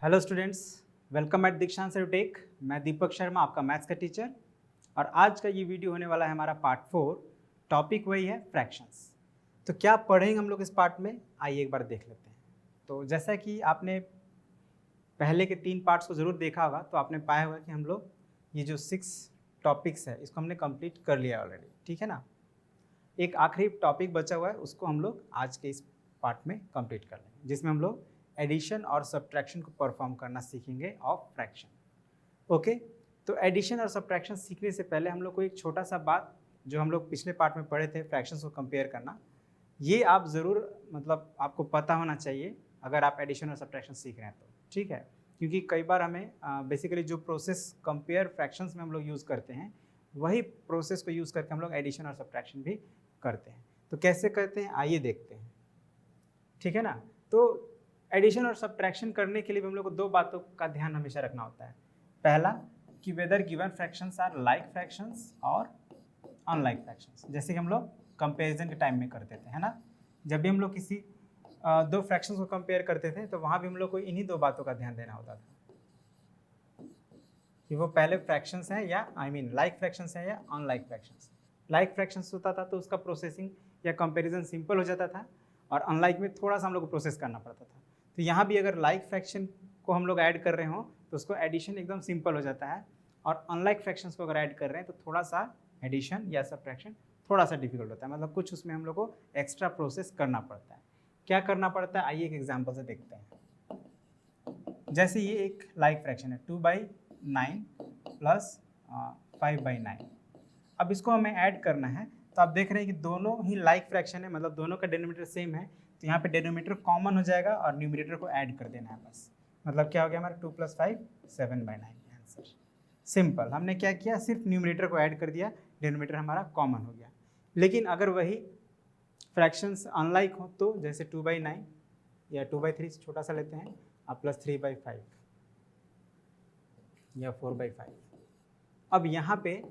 Hello students, welcome eight दीक्षांत take. मैं दीपक शर्मा, आपका मैथ्स का टीचर। और आज का ये वीडियो होने वाला है हमारा पार्ट 4। टॉपिक वही है फ्रैक्शंस। तो क्या पढ़ेंगे हम लोग इस पार्ट में, आइए एक बार देख लेते हैं। तो जैसा कि आपने पहले के 3 पार्ट्स को ज़रूर देखा होगा, तो आपने पाया होगा कि हम लोग ये जो 6 टॉपिक्स है इसको हमने कंप्लीट कर लिया ऑलरेडी, ठीक है ना। एक आखिरी टॉपिक बचा हुआ है, उसको हम लोग आज के इस पार्ट में कंप्लीट कर लेंगे, जिसमें हम लोग एडिशन और सब्ट्रैक्शन को परफॉर्म करना सीखेंगे ऑफ फ्रैक्शन। ओके, तो एडिशन और सब्ट्रैक्शन सीखने से पहले हम लोग को एक छोटा सा बात जो हम लोग पिछले पार्ट में पढ़े थे, फ्रैक्शंस को कंपेयर करना, ये आप ज़रूर मतलब आपको पता होना चाहिए अगर आप एडिशन और सब्ट्रैक्शन सीख रहे हैं तो, ठीक है। क्योंकि कई बार हमें बेसिकली जो प्रोसेस कंपेयर फ्रैक्शंस में हम लोग यूज़ करते हैं, वही प्रोसेस को यूज़ करके हम लोग एडिशन और सब्ट्रैक्शन भी करते हैं। तो कैसे करते हैं आइए देखते हैं, ठीक है ना। तो एडिशन और सब्ट्रैक्शन करने के लिए हम लोग को 2 बातों का ध्यान हमेशा रखना होता है। पहला कि whether given fractions are like fractions और अनलाइक फ्रैक्शंस, जैसे कि हम लोग कंपैरिजन के टाइम में करते थे, है ना। जब भी हम लोग किसी 2 फ्रैक्शंस को कंपेयर करते थे तो वहाँ भी हम लोग को इन्हीं 2 बातों का ध्यान देना होता था कि वो पहले फ्रैक्शंस हैं या लाइक फ्रैक्शंस हैं या अनलाइक फ्रैक्शंस। लाइक फ्रैक्शंस होता था तो उसका प्रोसेसिंग या कंपैरिजन सिंपल हो जाता था, और अनलाइक में थोड़ा सा हम लोग को प्रोसेस करना पड़ता था। तो यहाँ भी अगर लाइक फ्रैक्शन को हम लोग ऐड कर रहे हों तो उसको एडिशन एकदम सिंपल हो जाता है, और अनलाइक फ्रैक्शंस को अगर ऐड कर रहे हैं तो थोड़ा सा एडिशन या सब्ट्रैक्शन थोड़ा सा डिफिकल्ट होता है, मतलब कुछ उसमें हम लोग को एक्स्ट्रा प्रोसेस करना पड़ता है। क्या करना पड़ता है आइए एक एग्जाम्पल से देखते हैं। जैसे ये एक लाइक फ्रैक्शन है 2/9 प्लस 5/9। अब इसको हमें ऐड करना है, तो आप देख रहे हैं कि दोनों ही लाइक फ्रैक्शन है, मतलब दोनों का डिनोमिनेटर सेम है। तो यहाँ पे डिनोमिनेटर कॉमन हो जाएगा और न्यूमरेटर को ऐड कर देना है बस। मतलब क्या हो गया हमारा 2 + 5 7/9 आंसर। सिंपल, हमने क्या किया, सिर्फ न्यूमरेटर को ऐड कर दिया, डिनोमिनेटर हमारा कॉमन हो गया। लेकिन अगर वही फ्रैक्शंस अनलाइक हो तो जैसे 2/9 या 2/3 छोटा सा लेते हैं, और प्लस 3/5 या 4/5। अब यहाँ पे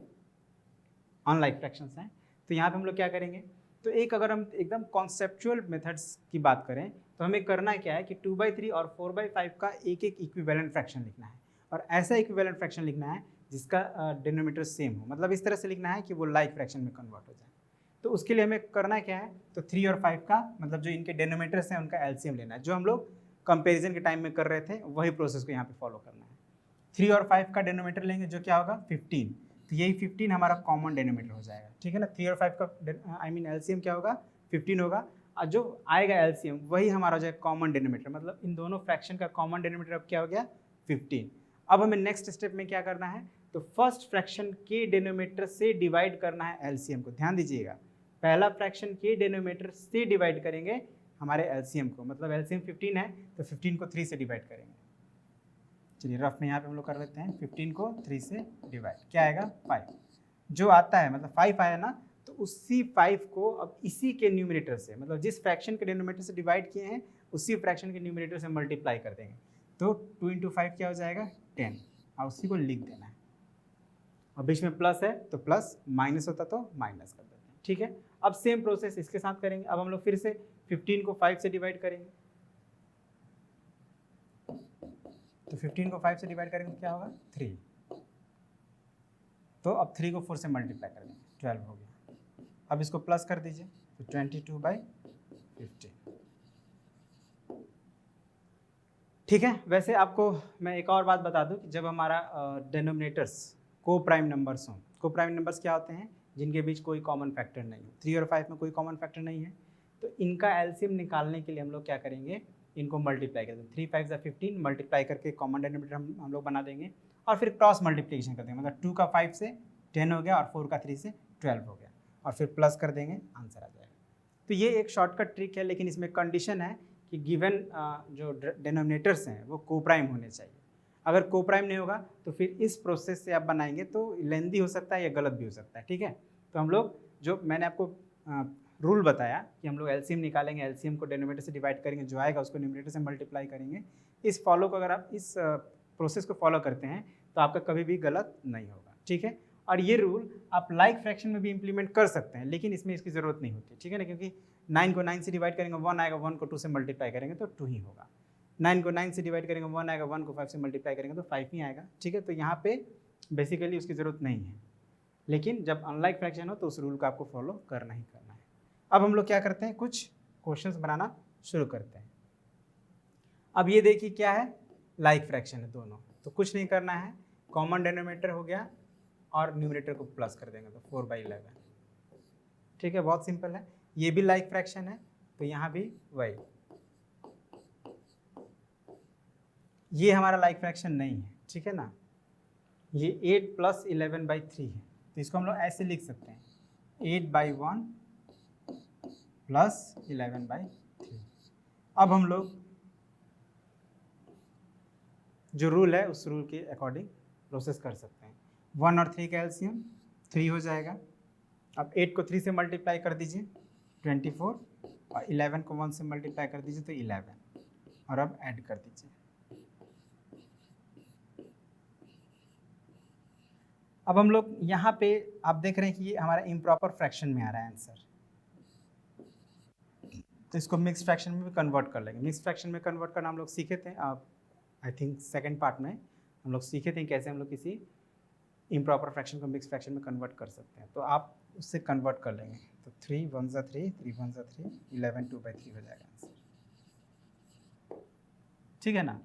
अनलाइक फ्रैक्शंस हैं, तो यहाँ पे हम लोग क्या करेंगे, तो एक अगर हम एकदम कॉन्सेप्चुअल मेथड्स की बात करें तो हमें करना क्या है कि 2/3 और 4/5 का एक एक इक्विवेलेंट फ्रैक्शन लिखना है, और ऐसा इक्विवेलेंट फ्रैक्शन लिखना है जिसका डिनोमिनेटर सेम हो, मतलब इस तरह से लिखना है कि वो लाइक फ्रैक्शन में कन्वर्ट हो जाए। तो उसके लिए हमें करना क्या है, तो 3 और 5 का मतलब जो इनके डिनोमिनेटर्स हैं उनका एलसीएम लेना है। जो हम लोग कंपेरिजन के टाइम में कर रहे थे वही प्रोसेस को यहाँ पे फॉलो करना है। 3 और 5 का डिनोमिनेटर लेंगे जो क्या होगा 15, तो यही 15 हमारा कॉमन डिनोमिनेटर हो जाएगा, ठीक है ना। 3 और 5 का एलसीएम क्या होगा 15 होगा, और जो आएगा एलसीएम वही हमारा हो जाएगा कॉमन डिनोमिनेटर, मतलब इन दोनों फ्रैक्शन का कॉमन डिनोमिनेटर अब क्या हो गया 15। अब हमें नेक्स्ट स्टेप में क्या करना है, तो फर्स्ट फ्रैक्शन के डिनोमिनेटर से डिवाइड करना है एलसीएम को। ध्यान दीजिएगा, पहला फ्रैक्शन के डिनोमिनेटर से डिवाइड करेंगे हमारे एलसीएम को, मतलब एलसीएम 15 है तो 15 को 3 से डिवाइड करेंगे। चलिए रफ में यहाँ पे हम लोग कर लेते हैं, 15 को 3 से डिवाइड, क्या आएगा 5 जो आता है, मतलब 5 आया ना, तो उसी 5 को अब इसी के न्यूमरेटर से, मतलब जिस फ्रैक्शन के डिनोमिनेटर से डिवाइड किए हैं उसी फ्रैक्शन के न्यूमरेटर से मल्टीप्लाई कर देंगे। तो 2 × 5 क्या हो जाएगा 10, और उसी को लिख देना है। और बीच में प्लस है तो प्लस, माइनस होता तो माइनस कर देते हैं, ठीक है। अब सेम प्रोसेस इसके साथ करेंगे। अब हम लोग फिर से 15 को 5 से डिवाइड करेंगे, तो 15 को 5 से डिवाइड करेंगे तो क्या होगा 3, तो अब 3 को 4 से मल्टीप्लाई कर देंगे, 12 हो गया। अब इसको प्लस कर दीजिए तो 22/15, ठीक है। वैसे आपको मैं एक और बात बता दूं कि जब हमारा डिनोमिनेटर्स को प्राइम नंबर्स हों, को प्राइम नंबर्स क्या होते हैं, जिनके बीच कोई कॉमन फैक्टर नहीं हो। 3 और 5 में कोई कॉमन फैक्टर नहीं है, तो इनका एलसीएम निकालने के लिए हम लोग क्या करेंगे, इनको मल्टीप्लाई कर देंगे। 3 5 = 15 मल्टीप्लाई करके कॉमन डिनोमिनेटर हम लोग बना देंगे, और फिर क्रॉस मल्टीप्लिकेशन कर देंगे, मतलब 2 का 5 से 10 हो गया और 4 का 3 से 12 हो गया, और फिर प्लस कर देंगे, आंसर आ जाएगा। तो ये एक शॉर्टकट ट्रिक है, लेकिन इसमें कंडीशन है कि गिवन जो डिनोमिनेटर्स हैं वो कोप्राइम होने चाहिए। अगर कोप्राइम नहीं होगा तो फिर इस प्रोसेस से आप बनाएंगे तो लेंदी हो सकता है या गलत भी हो सकता है, ठीक है। तो हम लोग जो मैंने आपको रूल बताया कि हम लोग एलसीएम निकालेंगे, एलसीएम को डिनोमिनेटर से डिवाइड करेंगे, जो आएगा उसको न्यूमरेटर से मल्टीप्लाई करेंगे। इस फॉलो को अगर आप इस प्रोसेस को फॉलो करते हैं तो आपका कभी भी गलत नहीं होगा, ठीक है। और ये रूल आप लाइक फ्रैक्शन में भी इंप्लीमेंट कर सकते हैं, लेकिन इसमें इसकी ज़रूरत नहीं होती, ठीक है ना, क्योंकि 9 को 9 से डिवाइड करेंगे 1 आएगा, 1 को 2 से मल्टीप्लाई करेंगे तो 2 ही होगा। 9 को 9 से डिवाइड करेंगे 1 आएगा, 1 को 5 से मल्टीप्लाई करेंगे तो 5 ही आएगा। ठीक है, तो यहाँ पे बेसिकली उसकी ज़रूरत नहीं है, लेकिन जब अनलाइक फ्रैक्शन हो तो उस रूल को आपको फॉलो करना ही करना है। अब हम लोग क्या करते हैं, कुछ क्वेश्चंस बनाना शुरू करते हैं। अब ये देखिए क्या है, लाइक फ्रैक्शन है दोनों, तो कुछ नहीं करना है, कॉमन डिनोमिनेटर हो गया और न्यूमरेटर को प्लस कर देंगे तो 4/11। ठीक है, बहुत सिंपल है। ये भी लाइक फ्रैक्शन है तो यहाँ भी वही। ये हमारा लाइक फ्रैक्शन नहीं है, ठीक है ना, ये 8 + 11/3 है, तो इसको हम लोग ऐसे लिख सकते हैं 8/1 + 11/3। अब हम लोग जो रूल है उस रूल के अकॉर्डिंग प्रोसेस कर सकते हैं। 1 और 3 का एलसीएम 3 हो जाएगा। अब 8 को 3 से मल्टीप्लाई कर दीजिए 24, और 11 को 1 से मल्टीप्लाई कर दीजिए तो 11, और अब ऐड कर दीजिए। अब हम लोग यहाँ पे आप देख रहे हैं कि ये हमारा इम्प्रॉपर फ्रैक्शन में आ रहा है आंसर, तो इसको मिक्स फ्रैक्शन में भी कन्वर्ट कर लेंगे। मिक्स फ्रैक्शन में कन्वर्ट करना हम लोग सीखे थे, आई थिंक सेकंड पार्ट में हम लोग सीखे थे कैसे हम लोग किसी इम्प्रॉपर फ्रैक्शन को मिक्स फ्रैक्शन में कन्वर्ट कर सकते हैं, तो आप उससे कन्वर्ट कर लेंगे। तो 3 1 ज़ा 3, 3 1 ज़ा 3, 11 2/3 हो जाएगा आंसर। ठीक है ना,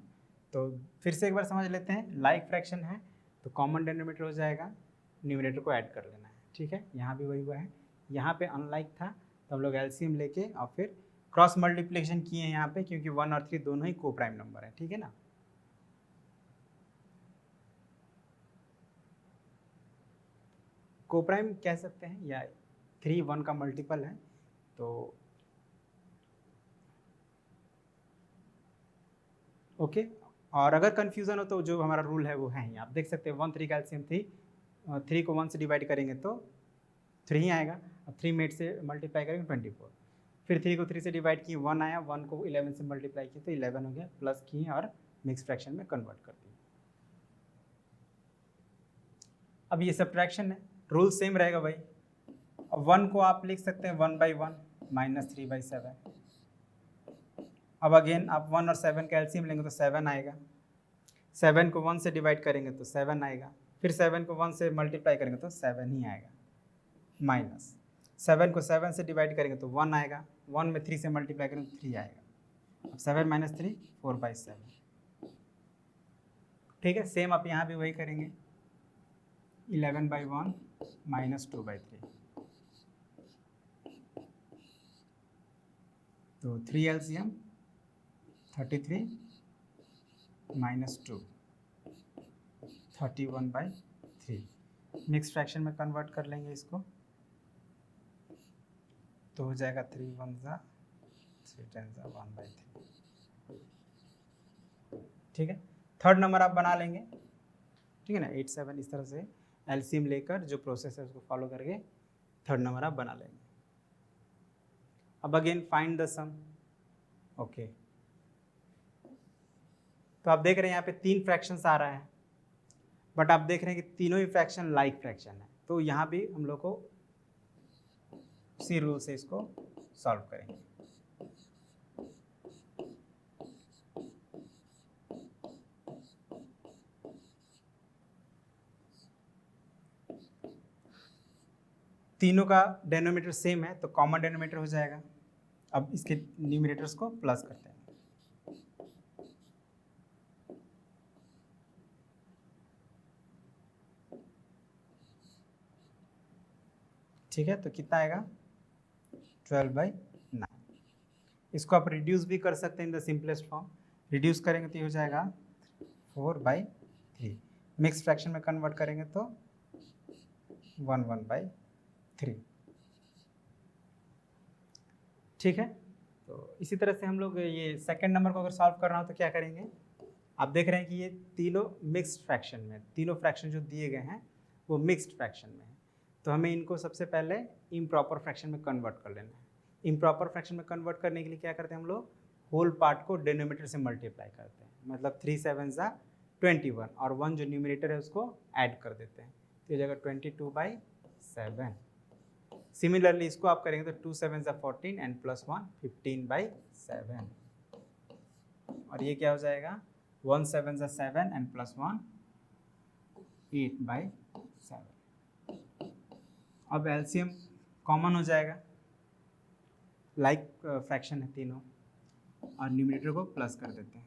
तो फिर से एक बार समझ लेते हैं। लाइक फ्रैक्शन है तो कॉमन डिनोमिनेटर हो जाएगा, न्यूमरेटर को ऐड कर लेना है। ठीक है, यहाँ भी वही हुआ है। यहाँ पे अनलाइक था तो हम लोग एलसीएम लेके और फिर क्रॉस मल्टीप्लिकेशन किए हैं यहाँ पे, क्योंकि 1 और 3 दोनों ही को प्राइम नंबर है। ठीक है ना, को प्राइम कह सकते हैं, या 3 1 का मल्टीपल है। तो ओके, और अगर कन्फ्यूज़न हो तो जो हमारा रूल है वो है ही, आप देख सकते हैं 1 3 का एलसीएम 3 को 1 से डिवाइड करेंगे तो 3 ही आएगा। अब 3 में 8 से मल्टीप्लाई करेंगे 24, फिर 3 को 3 से डिवाइड किए 1 आया, 1 को 11 से मल्टीप्लाई किए तो 11 हो गया, प्लस किए और मिक्स फ्रैक्शन में कन्वर्ट कर दिए। अब ये सब्ट्रैक्शन है, रूल सेम रहेगा भाई। अब 1 को आप लिख सकते हैं 1/1 -3/7। अब अगेन आप 1 और 7 का एलसीएम लेंगे तो 7 आएगा। 7 को 1 से डिवाइड करेंगे तो 7 आएगा, फिर 7 को 1 से मल्टीप्लाई करेंगे तो 7 ही आएगा, माइनस 7 को 7 से डिवाइड करेंगे तो 1 आएगा, 1 में 3 से मल्टीप्लाई करेंगे तो 3 आएगा। अब 7 - 3 4/7। ठीक है, सेम आप यहाँ भी वही करेंगे 11/1 -2/3। तो 3 एलसीएम 33 -2 31/3। मिक्स फ्रैक्शन में कन्वर्ट कर लेंगे इसको, तो हो जाएगा 3 1 ज़ा 3 10 ज़ा 1/3। ठीक है, थर्ड नंबर आप बना लेंगे। ठीक है ना, 8 7 इस तरह से एलसीएम लेकर जो प्रोसेस है उसको फॉलो करके थर्ड नंबर आप बना लेंगे। अब again find the sum. Okay, तो आप देख रहे हैं यहाँ पे 3 फ्रैक्शंस आ रहा है, बट आप देख रहे हैं कि तीनों ही फ्रैक्शन लाइक फ्रैक्शन है, तो यहाँ भी हम लोग को उसी रूल से इसको सॉल्व करेंगे। तीनों का डेनोमीटर सेम है तो कॉमन डेनोमीटर हो जाएगा। अब इसके न्यूमरेटर्स को प्लस करते हैं। ठीक है, तो कितना आएगा 12/9। इसको आप रिड्यूस भी कर सकते हैं in the simplest form. Reduce करेंगे तो ये हो जाएगा 4/3। मिक्स फ्रैक्शन में कन्वर्ट करेंगे तो 1 1/3। ठीक है, तो इसी तरह से हम लोग ये सेकंड नंबर को अगर सॉल्व करना हो तो क्या करेंगे, आप देख रहे हैं कि ये तीनों मिक्स्ड फ्रैक्शन में, तीनों फ्रैक्शन जो दिए गए हैं वो मिक्स्ड फ्रैक्शन में है, तो हमें इनको सबसे पहले इम्प्रॉपर फ्रैक्शन में कन्वर्ट कर लेना है। इम्प्रॉपर फ्रैक्शन में कन्वर्ट करने के लिए क्या करते हैं हम लोग, होल पार्ट को डिनोमिनेटर से मल्टीप्लाई करते हैं, मतलब 3 7 ज़ा 21 और 1 जो न्यूमरेटर है उसको ऐड कर देते हैं, तो ये जगह 22/7। सिमिलरली इसको आप करेंगे तो 2 7 ज़ा 14 एंड +1 15/7। और ये क्या हो जाएगा 1 7 ज़ा 7 एंड प्लस 1 8/7। अब एलसीएम कॉमन हो जाएगा, लाइक फ्रैक्शन है तीनों, और न्यूमरेटर को प्लस कर देते हैं।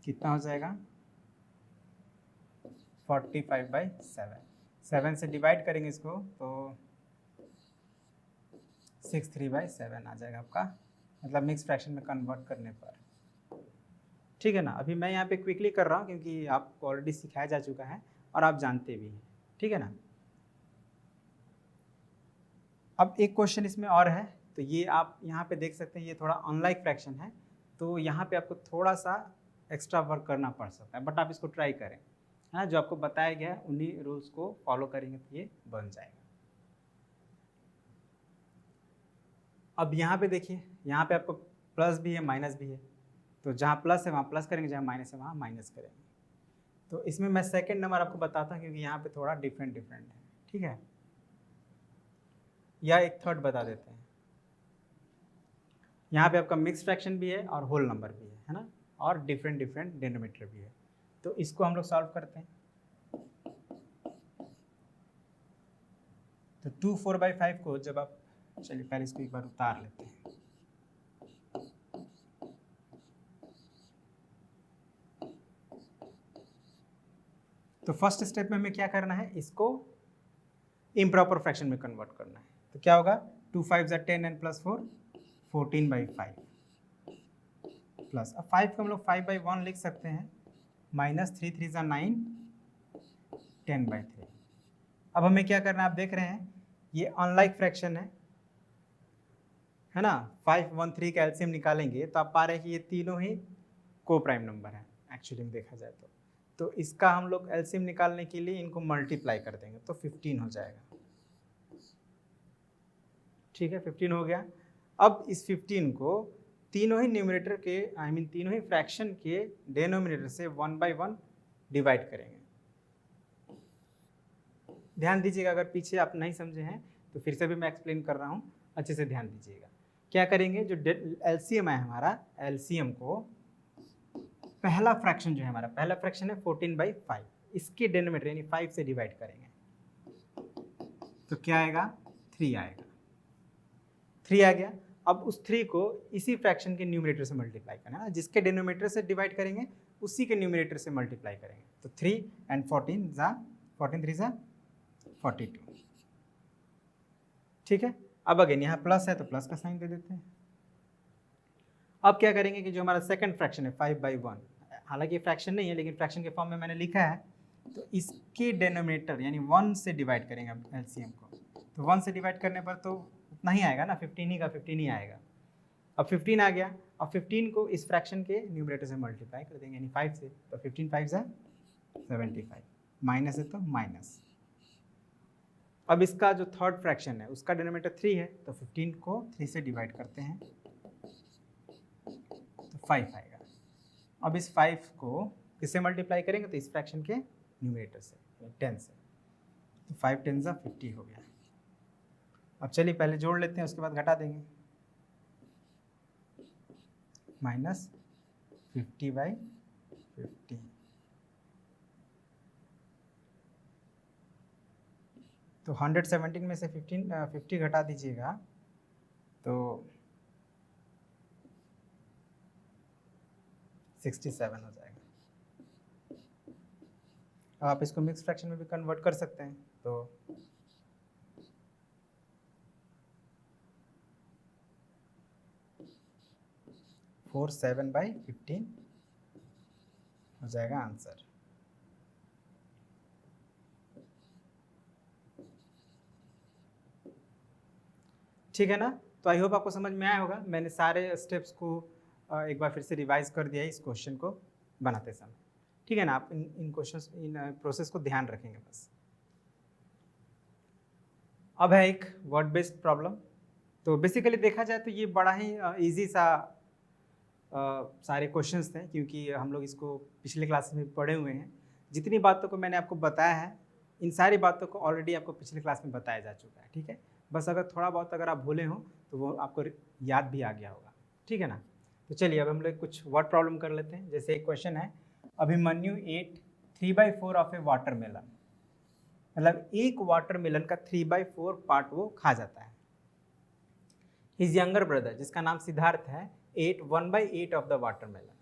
कितना हो जाएगा 45/7। 7 से डिवाइड करेंगे इसको तो 63/7 आ जाएगा आपका, मतलब मिक्स फ्रैक्शन में कन्वर्ट करने पर। ठीक है ना। अभी मैं यहाँ पे क्विकली कर रहा हूँ क्योंकि आपको ऑलरेडी सिखाया जा चुका है और आप जानते भी हैं। ठीक है ना। अब एक क्वेश्चन इसमें और है, तो ये आप यहाँ पे देख सकते हैं, ये थोड़ा अनलाइक फ्रैक्शन है, तो यहाँ पे आपको थोड़ा सा एक्स्ट्रा वर्क करना पड़ सकता है, बट आप इसको ट्राई करें, है ना। जो आपको बताया गया है उन्हीं रूल्स को फॉलो करेंगे तो ये बन जाएगा। अब यहाँ पे देखिए, यहाँ पे आपको प्लस भी है माइनस भी है, तो जहाँ प्लस है वहाँ प्लस करेंगे, जहाँ माइनस है वहाँ माइनस करेंगे। तो इसमें मैं सेकंड नंबर आपको बताता हूँ क्योंकि यहाँ पे थोड़ा डिफरेंट है। ठीक है, या एक थर्ड बता देते हैं। यहाँ पे आपका मिक्स फ्रैक्शन भी है और होल नंबर भी है ना, और डिफरेंट डिनोमिनेटर भी है। तो इसको हम लोग सॉल्व करते हैं। तो 2 4/5 को जब आप, चलिए पहले इसको एक बार उतार लेते हैं। तो फर्स्ट स्टेप में हमें क्या करना है, इसको इम्प्रॉपर फ्रैक्शन में कन्वर्ट करना है। तो क्या होगा 2 5 ज़ा 10 एंड प्लस 4 14/5 प्लस, अब 5 को हम लोग 5/1 लिख सकते हैं, माइनस 3 3 ज़ा 9 10/3। अब हमें क्या करना है, आप देख रहे हैं ये अनलाइक फ्रैक्शन है ना। 5 1 3 का एलसीएम निकालेंगे तो आप पा रहे हैं कि ये तीनों ही को प्राइम नंबर है एक्चुअली में देखा जाए तो इसका हम लोग एलसीएम निकालने के लिए इनको मल्टीप्लाई कर देंगे तो 15 हो जाएगा। ठीक है, 15 हो गया। अब इस 15 को तीनों ही न्यूमरेटर के तीनों ही फ्रैक्शन के डिनोमिनेटर से 1/1 डिवाइड करेंगे। ध्यान दीजिएगा, अगर पीछे आप नहीं समझे हैं तो फिर से भी मैं एक्सप्लेन कर रहा हूँ, अच्छे से ध्यान दीजिएगा। क्या करेंगे, जो एलसीएम है हमारा, एलसीएम को पहला फ्रैक्शन जो है हमारा, पहला फ्रैक्शन है 14/5, इसके डिनोमिनेटर यानी 5 से डिवाइड करेंगे तो क्या आएगा 3 आएगा। 3 आ गया। अब उस 3 को इसी फ्रैक्शन के न्यूमरेटर से मल्टीप्लाई करना है, जिसके डिनोमिनेटर से डिवाइड करेंगे उसी के न्यूमरेटर से मल्टीप्लाई करेंगे। तो 3 एंड 14 3 ज़ा 42। ठीक है। अब अगेन यहाँ प्लस है तो प्लस का साइन दे देते हैं। अब क्या करेंगे कि जो हमारा सेकंड फ्रैक्शन है 5/1, हालांकि फ्रैक्शन नहीं है लेकिन फ्रैक्शन के फॉर्म में मैंने लिखा है, तो इसके डिनोमिनेटर यानी 1 से डिवाइड करेंगे अब एलसीएम को। तो 1 से डिवाइड करने पर तो उतना ही आएगा ना, 15 का 15 ही आएगा। अब 15 आ गया, अब 15 को इस फ्रैक्शन के न्यूमरेटर से मल्टीप्लाई कर देंगे यानी 5 से, तो 15 5 ज़ा 75, माइनस है तो माइनस। अब इसका जो थर्ड फ्रैक्शन है उसका डिनोमिनेटर 3 है, तो 15 को 3 से डिवाइड करते हैं तो 5 आएगा। अब इस 5 को किससे मल्टीप्लाई करेंगे, तो इस फ्रैक्शन के न्यूमरेटर से 10 से, तो 5 10 ज़ा 50 हो गया। अब चलिए पहले जोड़ लेते हैं, उसके बाद घटा देंगे, माइनस 50/50। तो 117 में से 50 घटा दीजिएगा तो 67 हो जाएगा। अब आप इसको मिक्स फ्रैक्शन में भी कन्वर्ट कर सकते हैं, तो फोर 7/15 हो जाएगा आंसर। ठीक है ना। तो आई होप आपको समझ में आया होगा। मैंने सारे स्टेप्स को एक बार फिर से रिवाइज कर दिया है इस क्वेश्चन को बनाते समय। ठीक है ना, आप इन क्वेश्चंस इन प्रोसेस को ध्यान रखेंगे बस। अब है एक वर्ड बेस्ड प्रॉब्लम। तो बेसिकली देखा जाए तो ये बड़ा ही इजी सा सारे क्वेश्चंस थे, क्योंकि हम लोग इसको पिछले क्लास में पढ़े हुए हैं। जितनी बातों को मैंने आपको बताया है, इन सारी बातों को ऑलरेडी आपको पिछले क्लास में बताया जा चुका है। ठीक है, बस अगर थोड़ा बहुत अगर आप भूले हो तो वो आपको याद भी आ गया होगा। ठीक है ना। तो चलिए अब हम लोग कुछ वर्ड प्रॉब्लम कर लेते हैं। जैसे एक क्वेश्चन है, Abhimanyu ate 3/4 of a watermelon, मतलब एक वाटरमेलन का 3/4 पार्ट वो खा जाता है। हिज यंगर ब्रदर, जिसका नाम सिद्धार्थ है, ate 1/8 of the watermelon.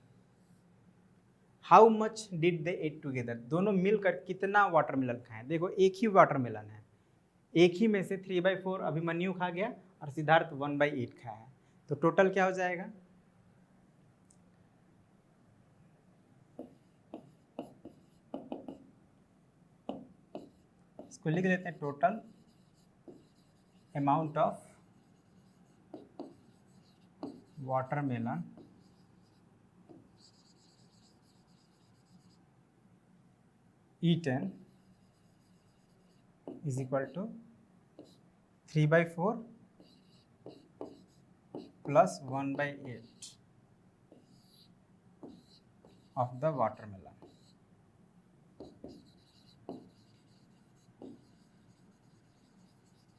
How much did they eat together, दोनों मिलकर कितना वाटरमेलन खाए। देखो एक ही वाटरमेलन है, एक ही में से 3/4 अभिमन्यु खा गया और सिद्धार्थ 1/8 खाया है, तो टोटल क्या हो जाएगा। इसको लिख लेते हैं, total amount of watermelon eaten is equal to 3/4 plus 1/8 of the watermelon।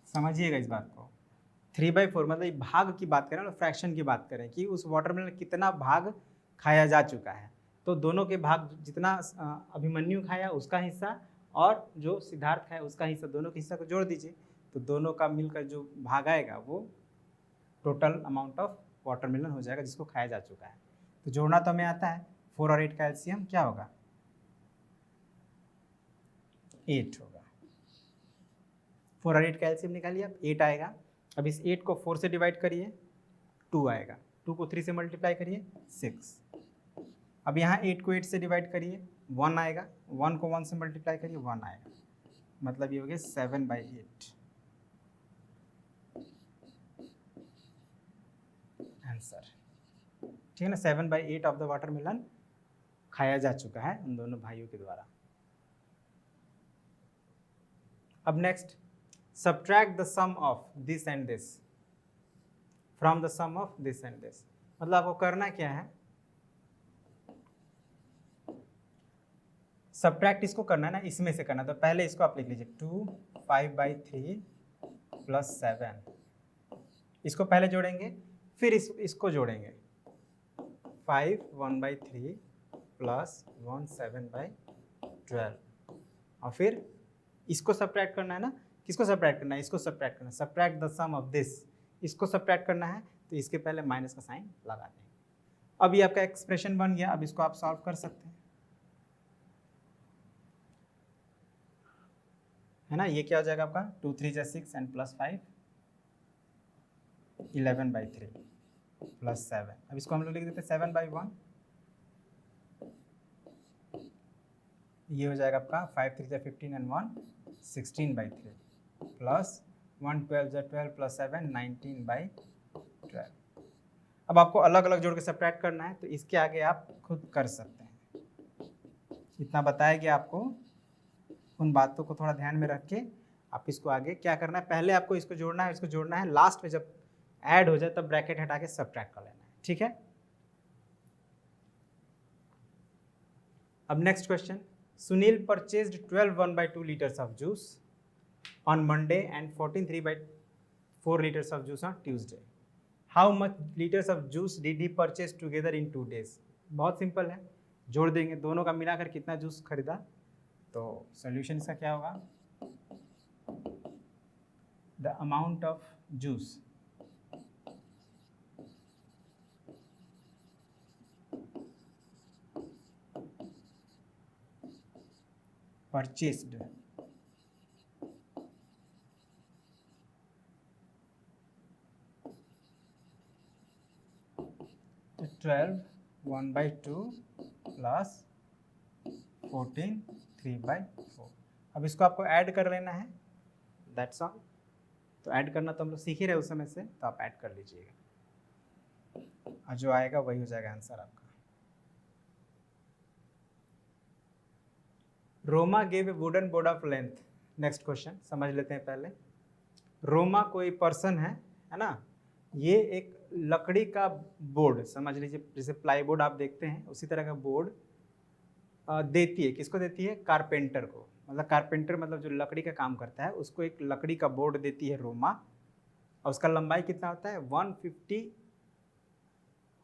समझिएगा इस बात को, 3/4 मतलब भाग की बात करें, फ्रैक्शन की बात करें कि उस वाटरमेलन कितना भाग खाया जा चुका है। तो दोनों के भाग, जितना अभिमन्यु खाया उसका हिस्सा और जो सिद्धार्थ खाया उसका हिस्सा, दोनों के हिस्सा को जोड़ दीजिए, तो दोनों का मिलकर जो भाग आएगा वो टोटल अमाउंट ऑफ वाटरमेलन हो जाएगा जिसको खाया जा चुका है। तो जोड़ना तो हमें आता है, 4 और 8 का एलसीएम क्या होगा, 8 होगा। 4 और 8 का एलसीएम निकालिए आप, 8 आएगा। अब इस 8 को 4 से डिवाइड करिए, 2 आएगा। 2 को 3 से मल्टीप्लाई करिए, 6। अब यहाँ 8 को 8 से डिवाइड करिए, 1 आएगा। 1 को 1 से मल्टीप्लाई करिए, 1 आएगा। मतलब ये हो गया 7/8 आंसर। ठीक है ना, 7/8 ऑफ द वाटरमेलन खाया जा चुका है उन दोनों भाइयों के द्वारा। अब next, subtract the sum of this and this from the sum of this and this. मतलब आपको करना क्या है, सब्ट्रैक्ट इसको करना है ना, इसमें से करना। तो पहले इसको आप लिख लीजिए, 2 5/3 प्लस 7, इसको पहले जोड़ेंगे, फिर इसको जोड़ेंगे, 5 1/3 प्लस 1 7/12, और फिर इसको सब्ट्रैक्ट करना है ना। किसको सब्ट्रैक्ट करना है, इसको सब्ट्रैक्ट करना है। Subtract the sum of this, इसको सब्ट्रैक्ट करना है, तो इसके पहले माइनस का साइन लगा देंगे। अब ये आपका एक्सप्रेशन बन गया। अब इसको आप सॉल्व कर सकते हैं, है ना। ये क्या हो जाएगा आपका, 2 3 जा 6 एंड प्लस 5 11/3 प्लस 7। अब इसको हम लोग लिख देते हैं 7/1। ये हो जाएगा आपका 5 3 जा 15 एंड 1 16/3 प्लस 1 12 जा 12 प्लस 7 19/12। अब आपको अलग अलग जोड़ के सब्ट्रैक्ट करना है, तो इसके आगे आप खुद कर सकते हैं। इतना बताया गया आपको, उन बातों को थोड़ा ध्यान में रख के आप इसको आगे क्या करना है, पहले आपको इसको जोड़ना है, इसको जोड़ना है, लास्ट में जब ऐड हो जाए तब ब्रैकेट हटा के सब्ट्रैक्ट कर लेना है। ठीक है। अब next question, Sunil purchased 12 1/2 litres of juice on Monday and 14 3/4 litres of juice on Tuesday. How much litres of juice did he purchase together in 2 days। बहुत सिंपल है, जोड़ देंगे, दोनों का मिलाकर कितना जूस खरीदा। तो सॉल्यूशन इसका क्या होगा, the amount of juice purchased तो 12 1/2 प्लस 14 3/4। अब इसको आपको ऐड कर लेना है, दैट्स ऑल। तो ऐड करना तो हम लोग सीख ही रहे उस समय से, तो आप ऐड कर लीजिएगा और जो आएगा वही हो जाएगा आंसर आपका। Roma gave a wooden board of length. Next question समझ लेते हैं पहले। रोमा कोई पर्सन है ना, ये एक लकड़ी का बोर्ड समझ लीजिए, जैसे प्लाईबोर्ड आप देखते हैं उसी तरह का बोर्ड देती है। किसको देती है, कारपेंटर को। मतलब कारपेंटर मतलब जो लकड़ी का काम करता है उसको एक लकड़ी का बोर्ड देती है रोमा, और उसका लंबाई कितना होता है 150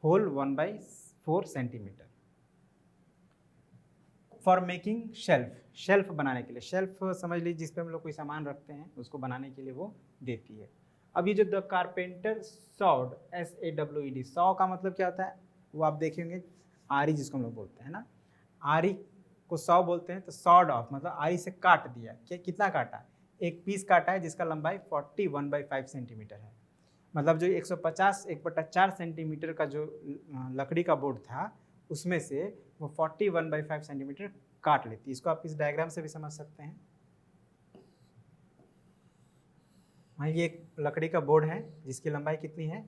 whole 1/4 centimetre. For making shelf, shelf बनाने के लिए, शेल्फ समझ लीजिए जिस पे हम लोग कोई सामान रखते हैं, उसको बनाने के लिए वो देती है। अब ये जो the carpenter sawed, SAWED, saw का मतलब क्या होता है वो आप देखेंगे, आरी जिसको हम लोग बोलते हैं ना, आरी को सॉ बोलते हैं। तो सॉड ऑफ मतलब आरी से काट दिया। क्या कितना काटा? एक पीस काटा है जिसका लंबाई 41/5 सेंटीमीटर है। मतलब जो 150 1/4 सेंटीमीटर का जो लकड़ी का बोर्ड था उसमें से वो 41/5 सेंटीमीटर काट लेती है। इसको आप इस डायग्राम से भी समझ सकते हैं। हाँ, ये एक लकड़ी का बोर्ड है जिसकी लंबाई कितनी है,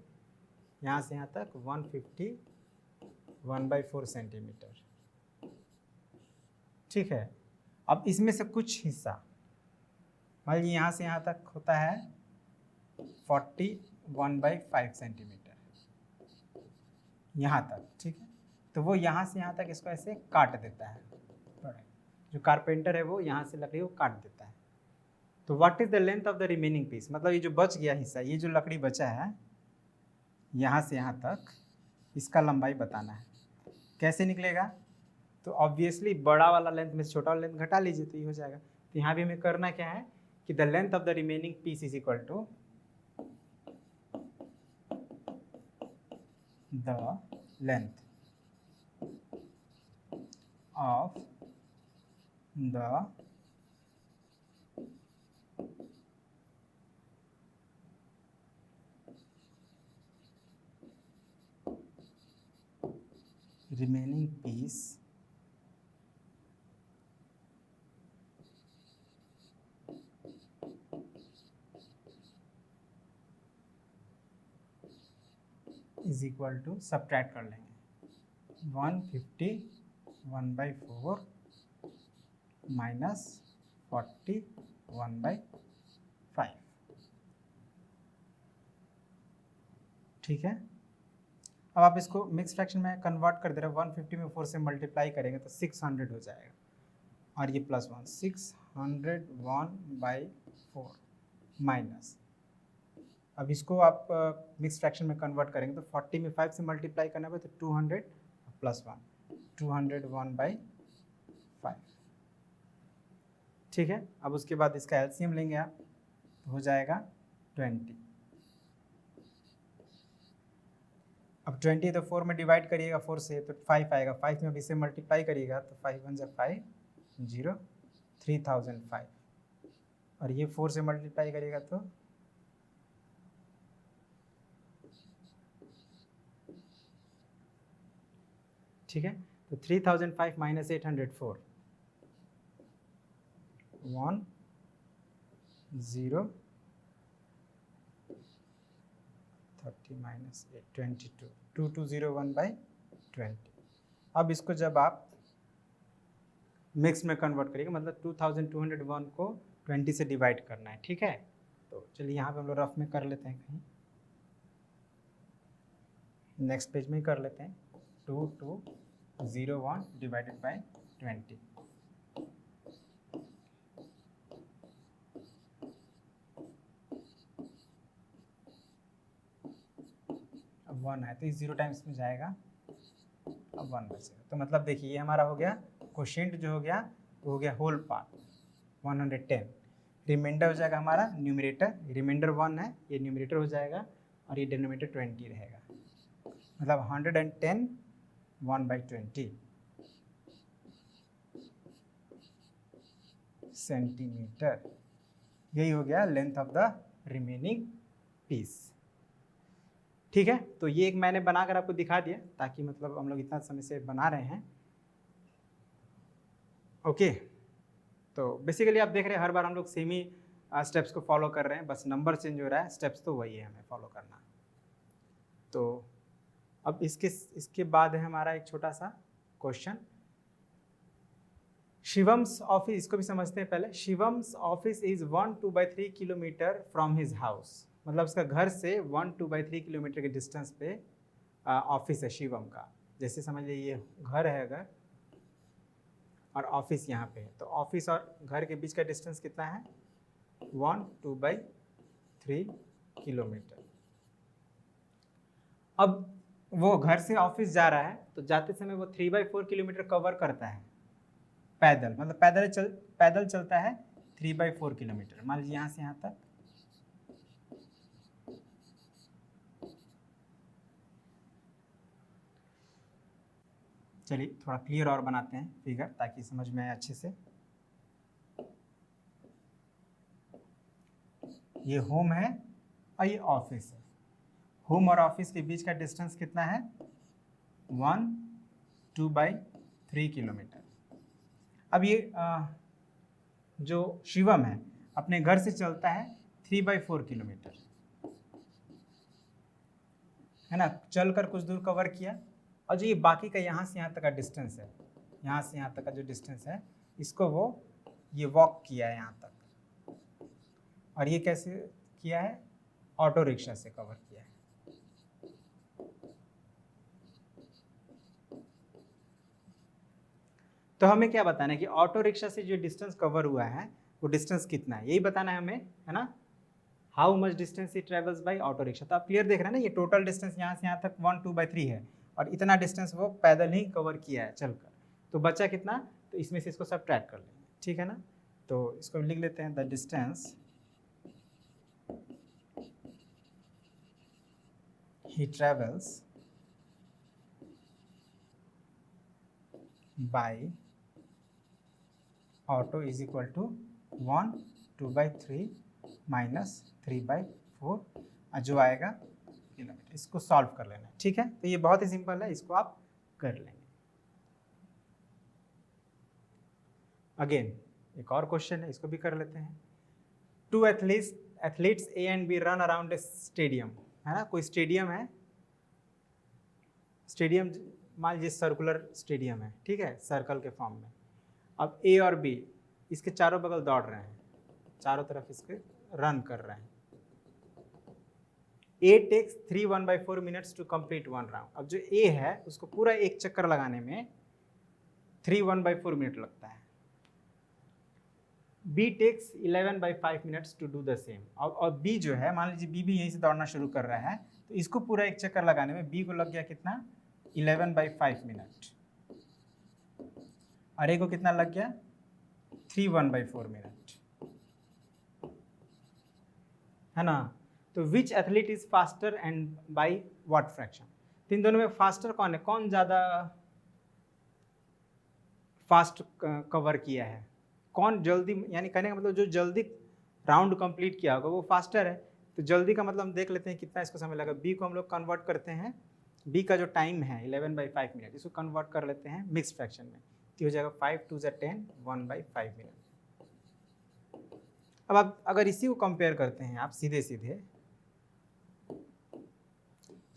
यहाँ से यहाँ तक 151/4 सेंटीमीटर। ठीक है। अब इसमें से कुछ हिस्सा, मान लीजिए यहाँ से यहाँ तक होता है 41/5 सेंटीमीटर, यहाँ तक। ठीक है। तो वो यहाँ से यहाँ तक इसको ऐसे काट देता है। जो कारपेंटर है वो यहाँ से लकड़ी को काट देता है। तो what is the length of the remaining piece, मतलब ये जो बच गया हिस्सा, ये जो लकड़ी बचा है यहाँ से यहाँ तक, इसका लंबाई बताना है। कैसे निकलेगा? तो ऑब्वियसली बड़ा वाला लेंथ में से छोटा वाला लेंथ घटा लीजिए तो ये हो जाएगा। तो यहाँ भी हमें करना क्या है कि the length of the remaining piece is equal to the length of the remaining piece is equal to, subtract कर लेंगे, 151/4 माइनस 41/5। ठीक है। अब आप इसको मिक्स फ्रैक्शन में कन्वर्ट कर दे रहे हो। 150 में 4 से मल्टीप्लाई करेंगे तो 600 हो जाएगा, और ये +1, 601/4 माइनस, अब इसको आप मिक्स फ्रैक्शन में कन्वर्ट करेंगे तो 40 में 5 से मल्टीप्लाई करना पड़े तो 200 +1, 201/5। ठीक है। अब उसके बाद इसका एलसीएम लेंगे आप तो हो जाएगा 20। अब 20 तो 4 में डिवाइड करिएगा 4 से तो 5 आएगा, 5 में अब इसे मल्टीप्लाई करिएगा तो 5 1 जा 5, 0, 3005, और ये 4 से मल्टीप्लाई करिएगा तो ठीक है। तो 3005 माइनस 804, 1 0 30 माइनस 22, 2201/20। अब इसको जब आप मिक्स में कन्वर्ट करिएगा मतलब 2201 को 20 से डिवाइड करना है। ठीक है। तो चलिए यहाँ पे हम लोग रफ में कर लेते हैं, कहीं नेक्स्ट पेज में ही कर लेते हैं। 2201 डिवाइडेड बाय 20, अब 1 है तो इस 0 टाइम्स में जाएगा, अब 1 बचेगा। तो मतलब देखिए ये हमारा हो गया क्वोशिएंट, जो हो गया वो हो गया होल पार्ट 110, रिमाइंडर हो जाएगा हमारा न्यूमरेटर, रिमाइंडर 1 है, ये न्यूमरेटर हो जाएगा और ये डिनोमिनेटर 20 रहेगा। मतलब 110 1/20 सेंटीमीटर, यही हो गया length of the remaining piece. ठीक है। तो ये एक मैंने बनाकर आपको दिखा दिया ताकि मतलब हम लोग इतना समय से बना रहे हैं। ओके। तो बेसिकली आप देख रहे हैं हर बार हम लोग सेम ही स्टेप्स को फॉलो कर रहे हैं, बस नंबर चेंज हो रहा है, स्टेप्स तो वही है हमें फॉलो करना। तो अब इसके बाद है हमारा एक छोटा सा क्वेश्चन। शिवम्स ऑफिस, इसको भी समझते हैं पहले। Shivam's office is 1/2/3 kilometre from his house, मतलब उसका घर से 1/2/3 किलोमीटर के डिस्टेंस पे ऑफिस है शिवम का। जैसे समझ लीजिए ये घर है अगर, और ऑफिस यहाँ पे है, तो ऑफिस और घर के बीच का डिस्टेंस कितना है? 1/2/3 किलोमीटर। अब वो घर से ऑफिस जा रहा है तो जाते समय वो 3/4 किलोमीटर कवर करता है पैदल, मतलब पैदल चलता है 3/4 किलोमीटर, मान लीजिए यहाँ से यहाँ तक। चलिए थोड़ा क्लियर और बनाते हैं फिगर ताकि समझ में आए अच्छे से। ये होम है और ये ऑफिस है। होम और ऑफिस के बीच का डिस्टेंस कितना है? 2/3 किलोमीटर। अब ये जो शिवम है अपने घर से चलता है 3/4 किलोमीटर, है ना, चलकर कुछ दूर कवर किया। और जो ये बाकी का यहाँ से यहाँ तक का डिस्टेंस है, यहाँ से यहाँ तक का जो डिस्टेंस है, इसको वो ये वॉक किया है यहाँ तक। और ये कैसे किया है? ऑटो रिक्शा से कवर किया है। तो हमें क्या बताना है कि ऑटो रिक्शा से जो डिस्टेंस कवर हुआ है वो डिस्टेंस कितना है, यही बताना है हमें, है ना। How much distance it travels by auto rickshaw. तो आप क्लियर देख रहे हैं ना, ये टोटल डिस्टेंस यहाँ से यहाँ तक 1/2/3 है और इतना डिस्टेंस वो पैदल ही कवर किया है चलकर। तो बचा कितना? तो इसमें से इसको सब्ट्रैक्ट कर लेंगे, ठीक है ना। तो इसको लिख लेते हैं, the distance he travels by auto is equal to 1/2/3 minus 3/4 जो आएगा किलोमीटर। इसको सॉल्व कर लेना है, ठीक है। तो ये बहुत ही सिंपल है, इसको आप कर लेंगे। अगेन एक और क्वेश्चन है, इसको भी कर लेते हैं। 2 athletes A and be run around a stadium, है ना। कोई स्टेडियम है, स्टेडियम मान लीजिए सर्कुलर स्टेडियम है, ठीक है, सर्कल के फॉर्म में। अब ए और बी इसके चारों बगल दौड़ रहे हैं, चारों तरफ इसके रन कर रहे हैं। A takes 3 1/4 minutes to complete 1 round. अब जो ए है उसको पूरा एक चक्कर लगाने में 3 1/4 मिनट लगता है। B takes 11/5 minutes to do the same. और बी जो है, मान लीजिए बी भी यहीं से दौड़ना शुरू कर रहा है, तो इसको पूरा एक चक्कर लगाने में बी को लग गया कितना? 11/5 मिनट। और ए को कितना लग गया? 3 1/4 मिनट, है ना। तो which athlete is faster and by what fraction. तो इन दोनों में फास्टर कौन है, कौन ज़्यादा फास्ट कवर किया है, कौन जल्दी, यानी कहने का मतलब जो जल्दी राउंड कंप्लीट किया होगा वो फास्टर है। तो जल्दी का मतलब हम देख लेते हैं कितना इसको समय लगा। बी को हम लोग कन्वर्ट करते हैं, बी का जो टाइम है 11/5 मिनट, इसको कन्वर्ट कर लेते हैं मिक्स फ्रैक्शन में, तो हो जाएगा 5 2 10 1/5 मिनट। अब आप अगर इसी को कंपेयर करते हैं आप सीधे सीधे,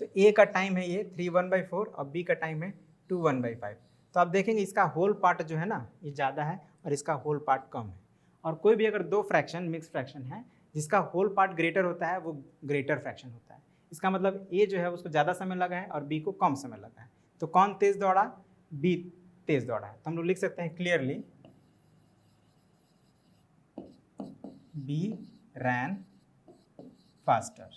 तो ए का टाइम है ये 3 1/4 और बी का टाइम है 2 1/5। तो आप देखेंगे इसका होल पार्ट जो है ना ये ज़्यादा है और इसका होल पार्ट कम है। और कोई भी अगर दो फ्रैक्शन मिक्स फ्रैक्शन है जिसका होल पार्ट ग्रेटर होता है वो ग्रेटर फ्रैक्शन होता है। इसका मतलब ए जो है उसको ज़्यादा समय लगा है और बी को कम समय लगा है। तो कौन तेज़ दौड़ा? बी तेज़ दौड़ा है। तो हम लोग लिख सकते हैं क्लियरली बी रैन फास्टर।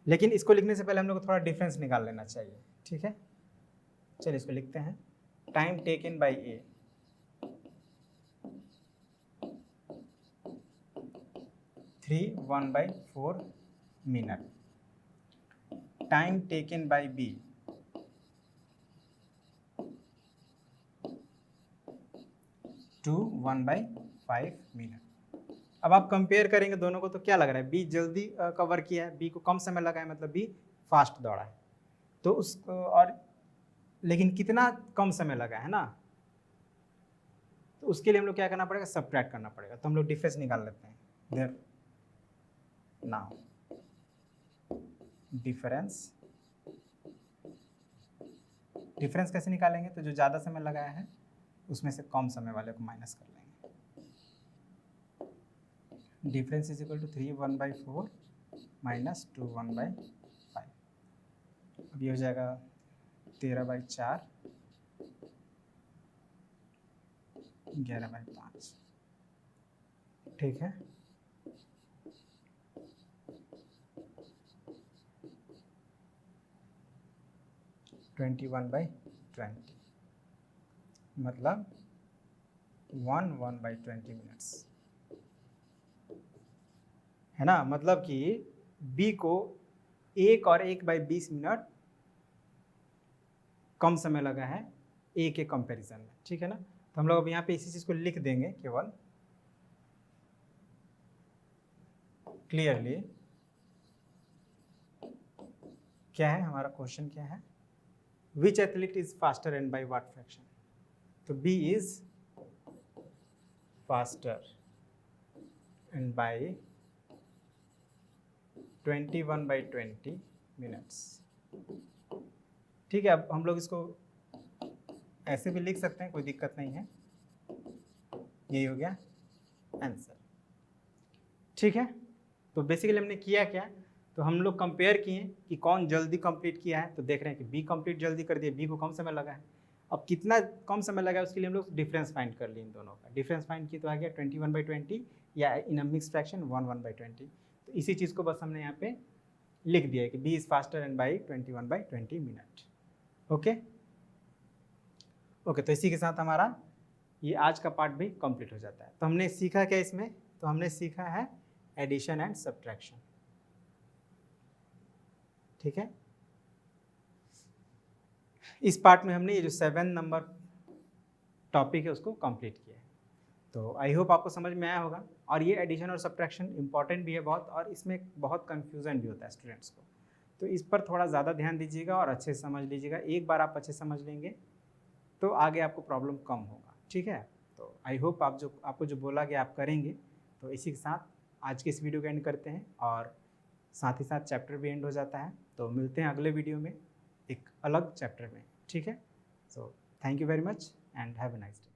लेकिन इसको लिखने से पहले हम लोग को थोड़ा डिफरेंस निकाल लेना चाहिए, ठीक है। चलिए इसको लिखते हैं, time taken by A 3 1/4 minute, time taken by B 2 1/5 minute. अब आप कंपेयर करेंगे दोनों को तो क्या लग रहा है? बी जल्दी कवर किया है, बी को कम समय लगा है, मतलब बी फास्ट दौड़ा है। तो उस और लेकिन कितना कम समय लगा है ना, तो उसके लिए हम लोग क्या करना पड़ेगा? सब्ट्रैक्ट करना पड़ेगा। तो हम लोग डिफरेंस निकाल लेते हैं। देयर नाउ डिफरेंस कैसे निकालेंगे? तो जो ज़्यादा समय लगाया है उसमें से कम समय वाले को माइनस कर लेंगे। Difference is equal to 3 1/4 minus 2 1/5। अब ये हो जाएगा 13/4 11/5, ठीक है। 21/20 मतलब 1/20 मिनट्स, है ना। मतलब कि बी को 1 और 1/20 मिनट कम समय लगा है ए के कंपैरिजन में, ठीक है ना। तो हम लोग अब यहाँ पे इसी चीज़ को लिख देंगे केवल क्लियरली। क्या है हमारा क्वेश्चन, क्या है, which athlete is faster and by what fraction. तो B is faster and by 21/20 minutes, ठीक है। अब हम लोग इसको ऐसे भी लिख सकते हैं, कोई दिक्कत नहीं है। यही हो गया आंसर, ठीक है। तो बेसिकली हमने किया क्या, तो हम लोग कंपेयर किए कि कौन जल्दी कंप्लीट किया है। तो देख रहे हैं कि बी कंप्लीट जल्दी कर दिया, बी को कम समय लगा है। अब कितना कम समय लगा है उसके लिए हम लोग डिफरेंस फाइंड कर लिए, इन दोनों का डिफरेंस फाइंड किया तो आ गया 21/20 या इन अ मिक्स फ्रैक्शन 1/20। तो इसी चीज़ को बस हमने यहाँ पे लिख दिया है कि B is faster and by 21/20 minute. Okay okay, तो इसी के साथ हमारा ये आज का पार्ट भी कंप्लीट हो जाता है। तो हमने सीखा क्या इसमें, तो हमने सीखा है एडिशन एंड सब्ट्रैक्शन, ठीक है। इस पार्ट में हमने ये जो 7 नंबर टॉपिक है उसको कंप्लीट किया है। तो आई होप आपको समझ में आया होगा। और ये एडिशन और सब्ट्रैक्शन इंपॉर्टेंट भी है बहुत, और इसमें बहुत कन्फ्यूज़न भी होता है स्टूडेंट्स को। तो इस पर थोड़ा ज़्यादा ध्यान दीजिएगा और अच्छे से समझ लीजिएगा। एक बार आप अच्छे से समझ लेंगे तो आगे आपको प्रॉब्लम कम होगा, ठीक है। तो आई होप आपको जो बोला गया आप करेंगे। तो इसी के साथ आज के इस वीडियो को एंड करते हैं, और साथ ही साथ चैप्टर भी एंड हो जाता है। तो मिलते हैं अगले वीडियो में एक अलग चैप्टर में, ठीक है। So thank you very much and have a nice day.